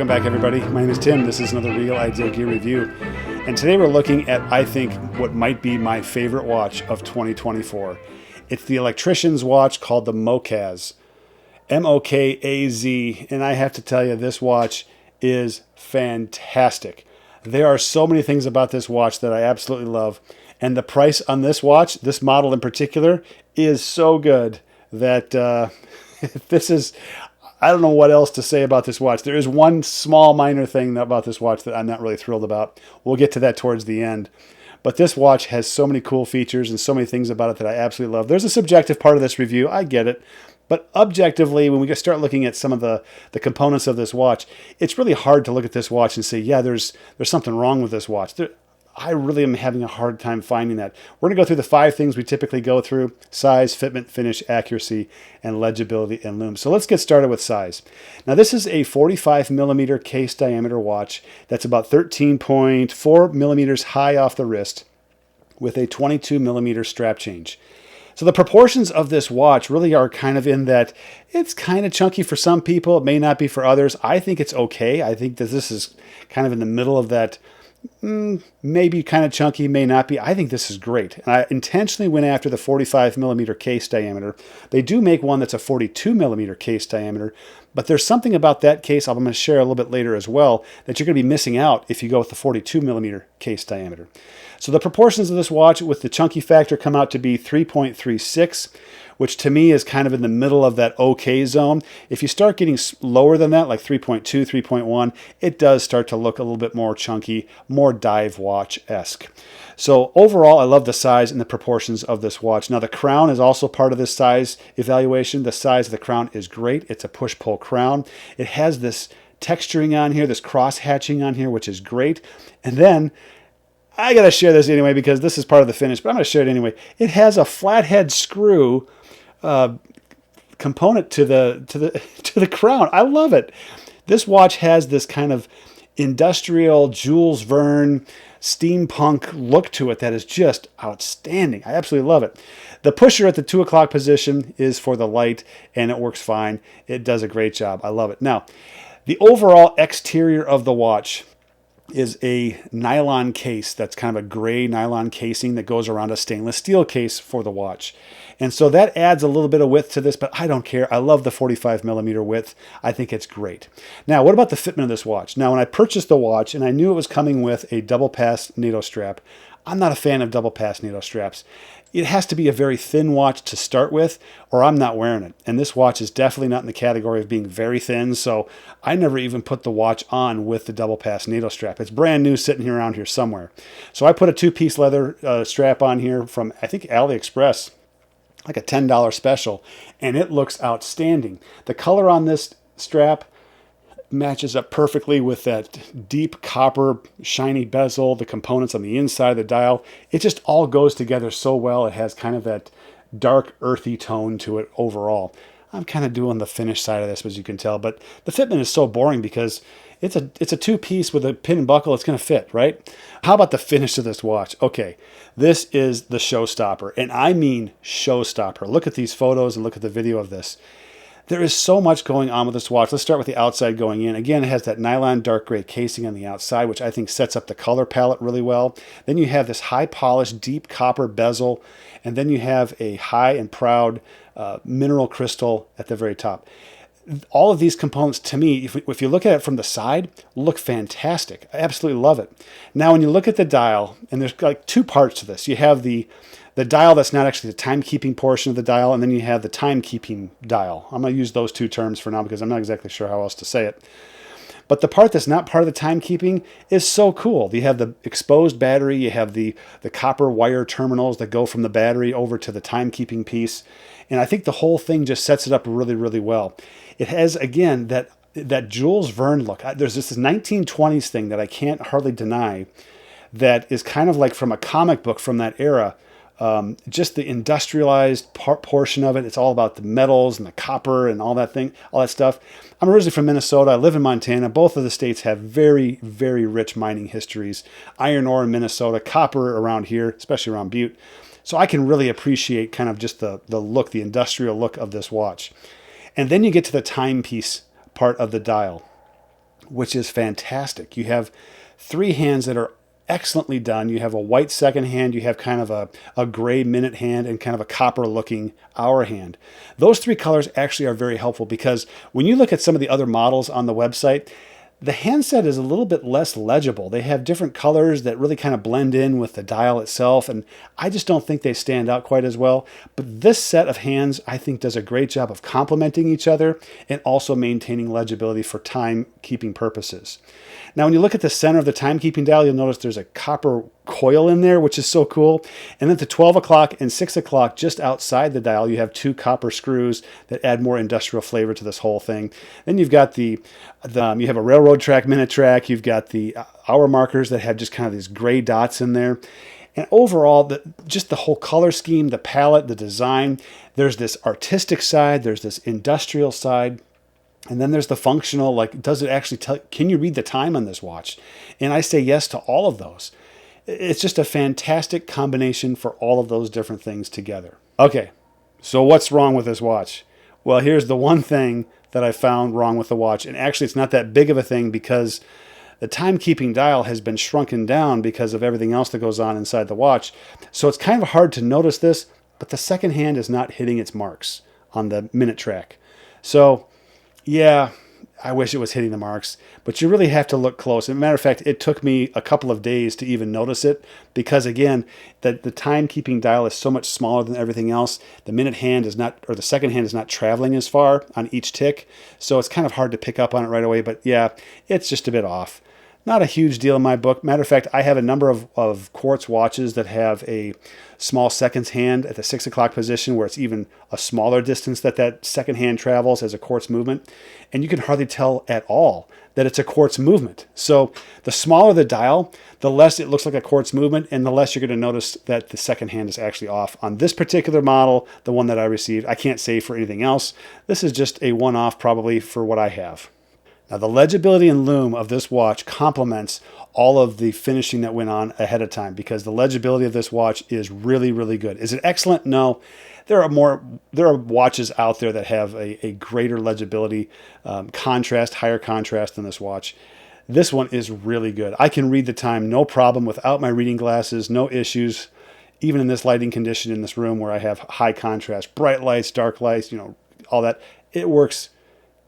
Welcome back, everybody. My name is Tim. This is another Real Ideal Gear review. And today we're looking at, I think, what might be my favorite watch of 2024. It's the ElectricianZ watch called the MokaZ. MokaZ. And I have to tell you, this watch is fantastic. There are so many things about this watch that I absolutely love. And the price on this watch, this model in particular, is so good that this is... I don't know what else to say about this watch. There is one small minor thing about this watch that I'm not really thrilled about. We'll get to that towards the end. But this watch has so many cool features and so many things about it that I absolutely love. There's a subjective part of this review. I get it. But objectively, when we start looking at some of the components of this watch, it's really hard to look at this watch and say, yeah, there's something wrong with this watch. I really am having a hard time finding that. We're going to go through the 5 things we typically go through: size, fitment, finish, accuracy, and legibility and lume. So let's get started with size. Now this is a 45 millimeter case diameter watch that's about 13.4 millimeters high off the wrist with a 22 millimeter strap change. So the proportions of this watch really are kind of in that it's kind of chunky for some people. It may not be for others. I think it's okay. I think that this is kind of in the middle of that. Maybe kind of chunky, may not be. I think this is great. And I intentionally went after the 45 millimeter case diameter. They do make one that's a 42 millimeter case diameter, but there's something about that case I'm going to share a little bit later as well that you're going to be missing out if you go with the 42 millimeter case diameter. So the proportions of this watch with the chunky factor come out to be 3.36, which to me is kind of in the middle of that okay zone. If you start getting lower than that, like 3.2, 3.1, it does start to look a little bit more chunky, more dive watch-esque. So overall, I love the size and the proportions of this watch. Now the crown is also part of this size evaluation. The size of the crown is great. It's a push-pull crown. It has this texturing on here, this cross-hatching on here, which is great. And then I got to share this anyway because this is part of the finish, but I'm going to share it anyway. It has a flathead screw component to the crown. I love it. This watch has this kind of industrial Jules Verne steampunk look to it that is just outstanding. I absolutely love it. The pusher at the 2 o'clock position is for the light, and it works fine. It does a great job. I love it. Now, the overall exterior of the watch is a nylon case that's kind of a gray nylon casing that goes around a stainless steel case for the watch. And so that adds a little bit of width to this, but I don't care. I love the 45 millimeter width. I think it's great. Now, what about the fitment of this watch? Now, when I purchased the watch and I knew it was coming with a double pass NATO strap, I'm not a fan of double pass NATO straps. It has to be a very thin watch to start with, or I'm not wearing it. And this watch is definitely not in the category of being very thin, so I never even put the watch on with the double pass NATO strap. It's brand new, sitting here around here somewhere. So I put a 2-piece leather strap on here from, I think, AliExpress, like a $10 special, and it looks outstanding. The color on this strap matches up perfectly with that deep copper shiny bezel, the components on the inside of the dial. It just all goes together so well. It has kind of that dark earthy tone to it overall. I'm kind of doing the finish side of this, as you can tell, but the fitment is so boring because it's a 2-piece with a pin and buckle. It's going to fit, right? How about the finish of this watch? Okay, this is the showstopper, and I mean showstopper. Look at these photos and look at the video of this. There is so much going on with this watch. Let's start with the outside going in. Again, it has that nylon dark gray casing on the outside, which I think sets up the color palette really well. Then you have this high polished, deep copper bezel, and then you have a high and proud mineral crystal at the very top. All of these components, to me, if you look at it from the side, look fantastic. I absolutely love it. Now, when you look at the dial, and there's like 2 parts to this. You have the dial that's not actually the timekeeping portion of the dial, and then you have the timekeeping dial. I'm going to use those 2 terms for now because I'm not exactly sure how else to say it. But the part that's not part of the timekeeping is so cool. You have the exposed battery, you have the copper wire terminals that go from the battery over to the timekeeping piece, and I think the whole thing just sets it up really, really well. It has, again, that Jules Verne look. There's this 1920s thing that I can't hardly deny that is kind of like from a comic book from that era. Just the industrialized portion of it. It's all about the metals and the copper and all that stuff. I'm originally from Minnesota. I live in Montana. Both of the states have very, very rich mining histories. Iron ore in Minnesota, copper around here, especially around Butte. So I can really appreciate kind of just the look, the industrial look of this watch. And then you get to the timepiece part of the dial. which is fantastic. You have three hands that are excellently done. You have a white second hand, you have kind of a gray minute hand, and kind of a copper looking hour hand. Those three colors actually are very helpful because when you look at some of the other models on the website, the handset is a little bit less legible. They have different colors that really kind of blend in with the dial itself, and I just don't think they stand out quite as well. But this set of hands, I think, does a great job of complementing each other and also maintaining legibility for timekeeping purposes. Now, when you look at the center of the timekeeping dial, you'll notice there's a copper coil in there, which is so cool. And then to 12 o'clock and 6 o'clock, just outside the dial, you have two copper screws that add more industrial flavor to this whole thing. Then you've got you have a railroad track, minute track. You've got the hour markers that have just kind of these gray dots in there. And overall, just the whole color scheme, the palette, the design, there's this artistic side, there's this industrial side. And then there's the functional, like, does it actually can you read the time on this watch? And I say yes to all of those. It's just a fantastic combination for all of those different things together. Okay, so what's wrong with this watch? Well, here's the one thing that I found wrong with the watch. And actually, it's not that big of a thing because the timekeeping dial has been shrunken down because of everything else that goes on inside the watch. So it's kind of hard to notice this, but the second hand is not hitting its marks on the minute track. So yeah, I wish it was hitting the marks, but you really have to look close. As a matter of fact, it took me a couple of days to even notice it because, again, the timekeeping dial is so much smaller than everything else. The minute hand is not, or the second hand is not traveling as far on each tick, so it's kind of hard to pick up on it right away. But yeah, it's just a bit off. Not a huge deal in my book. Matter of fact, I have a number of quartz watches that have a small seconds hand at the 6 o'clock position where it's even a smaller distance that second hand travels as a quartz movement. And you can hardly tell at all that it's a quartz movement. So the smaller the dial, the less it looks like a quartz movement, and the less you're going to notice that the second hand is actually off. On this particular model, the one that I received, I can't say for anything else. This is just a one-off probably for what I have. Now, the legibility and lume of this watch complements all of the finishing that went on ahead of time because the legibility of this watch is really, really good. Is it excellent? No. There are watches out there that have a greater legibility, contrast, higher contrast than this watch. This one is really good. I can read the time no problem without my reading glasses, no issues, even in this lighting condition in this room where I have high contrast, bright lights, dark lights, all that. It works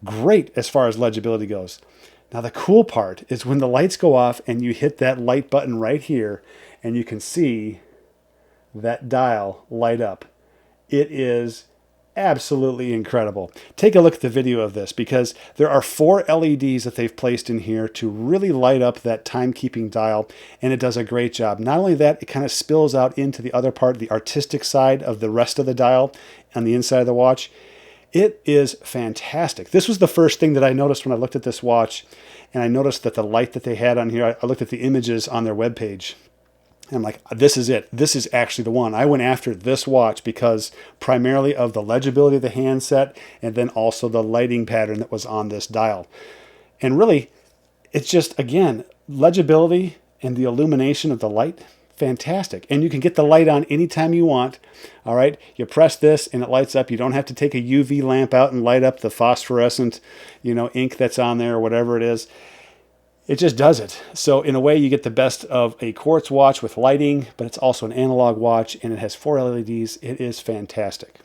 great as far as legibility goes. Now, the cool part is when the lights go off and you hit that light button right here and you can see that dial light up. It is absolutely incredible. Take a look at the video of this because there are 4 LEDs that they've placed in here to really light up that timekeeping dial, and it does a great job. Not only that, it kind of spills out into the other part, the artistic side of the rest of the dial on the inside of the watch. It is fantastic. This was the first thing that I noticed when I looked at this watch, and I noticed that the light that they had on here, I looked at the images on their webpage, and I'm like, this is it. This is actually the one. I went after this watch because primarily of the legibility of the handset and then also the lighting pattern that was on this dial. And really, it's just, again, legibility and the illumination of the light, fantastic. And you can get the light on anytime you want. All right, you press this and it lights up. You don't have to take a UV lamp out and light up the phosphorescent, ink that's on there or whatever it is. It just does it. So in a way, you get the best of a quartz watch with lighting, but it's also an analog watch and it has 4 LEDs. It is fantastic.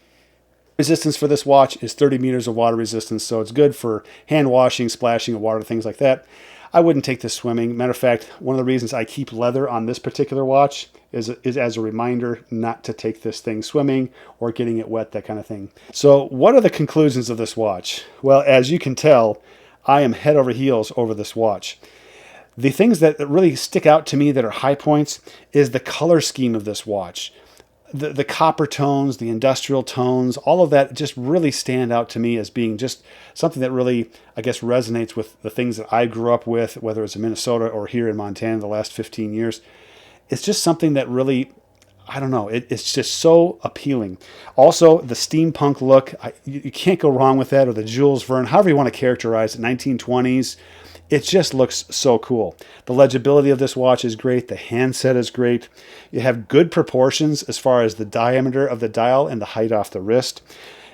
Resistance for this watch is 30 meters of water resistance, so it's good for hand washing, splashing of water, things like that. I wouldn't take this swimming. Matter of fact, one of the reasons I keep leather on this particular watch is as a reminder not to take this thing swimming or getting it wet, that kind of thing. So what are the conclusions of this watch? Well, as you can tell, I am head over heels over this watch. The things that really stick out to me that are high points is the color scheme of this watch. The copper tones, the industrial tones, all of that just really stand out to me as being just something that really, I guess, resonates with the things that I grew up with, whether it's in Minnesota or here in Montana the last 15 years. It's just something that really, I don't know, it's just so appealing. Also, the steampunk look, you can't go wrong with that, or the Jules Verne, however you want to characterize it, 1920s. It just looks so cool. The legibility of this watch is great. The handset is great. You have good proportions as far as the diameter of the dial and the height off the wrist.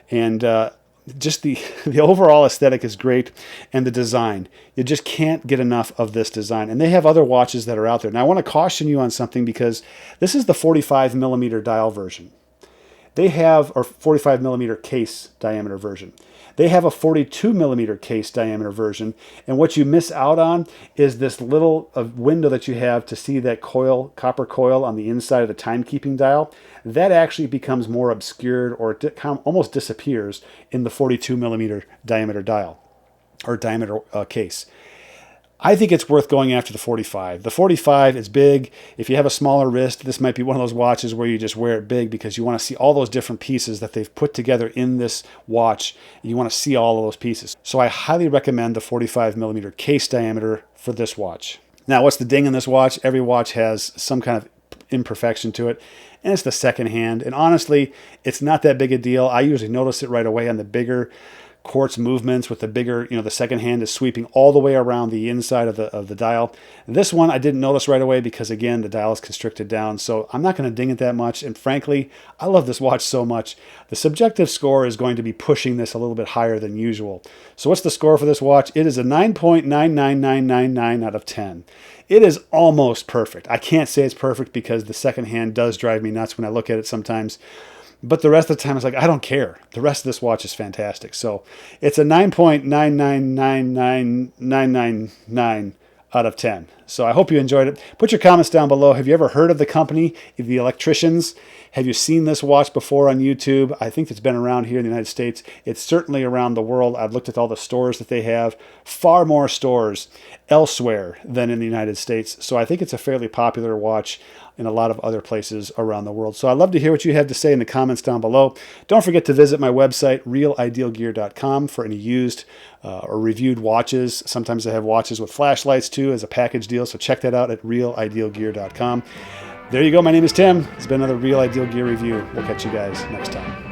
And just the overall aesthetic is great, and the design. You just can't get enough of this design. And they have other watches that are out there. Now, I want to caution you on something, because this is the 45 millimeter dial version. They have, or 45 millimeter case diameter version. They have a 42 millimeter case diameter version, and what you miss out on is this little window that you have to see that coil, copper coil on the inside of the timekeeping dial. That actually becomes more obscured, or it almost disappears in the 42 millimeter diameter dial, or diameter case. I think it's worth going after the 45. The 45 is big. If you have a smaller wrist, this might be one of those watches where you just wear it big, because you want to see all those different pieces that they've put together in this watch. You want to see all of those pieces. So I highly recommend the 45 millimeter case diameter for this watch. Now, what's the ding in this watch? Every watch has some kind of imperfection to it, and it's the second hand. And honestly, it's not that big a deal. I usually notice it right away on the bigger quartz movements, with the bigger, the second hand is sweeping all the way around the inside of the dial. This one I didn't notice right away, because again, the dial is constricted down, so I'm not going to ding it that much. And frankly, I love this watch so much. The subjective score is going to be pushing this a little bit higher than usual. So what's the score for this watch? It is a 9.99999 out of 10. It is almost perfect. I can't say it's perfect, because the second hand does drive me nuts when I look at it sometimes. But the rest of the time, it's like, I don't care. The rest of this watch is fantastic. So it's a 9.9999999 out of 10. So I hope you enjoyed it. Put your comments down below. Have you ever heard of the company, the ElectricianZ? Have you seen this watch before on YouTube? I think it's been around here in the United States. It's certainly around the world. I've looked at all the stores that they have. Far more stores elsewhere than in the United States. So I think it's a fairly popular watch in a lot of other places around the world. So I'd love to hear what you have to say in the comments down below. Don't forget to visit my website, realidealgear.com, for any used or reviewed watches. Sometimes I have watches with flashlights too as a package deal, so check that out at realidealgear.com. There you go. My name is Tim. It's been another Real Ideal Gear review. We'll catch you guys next time.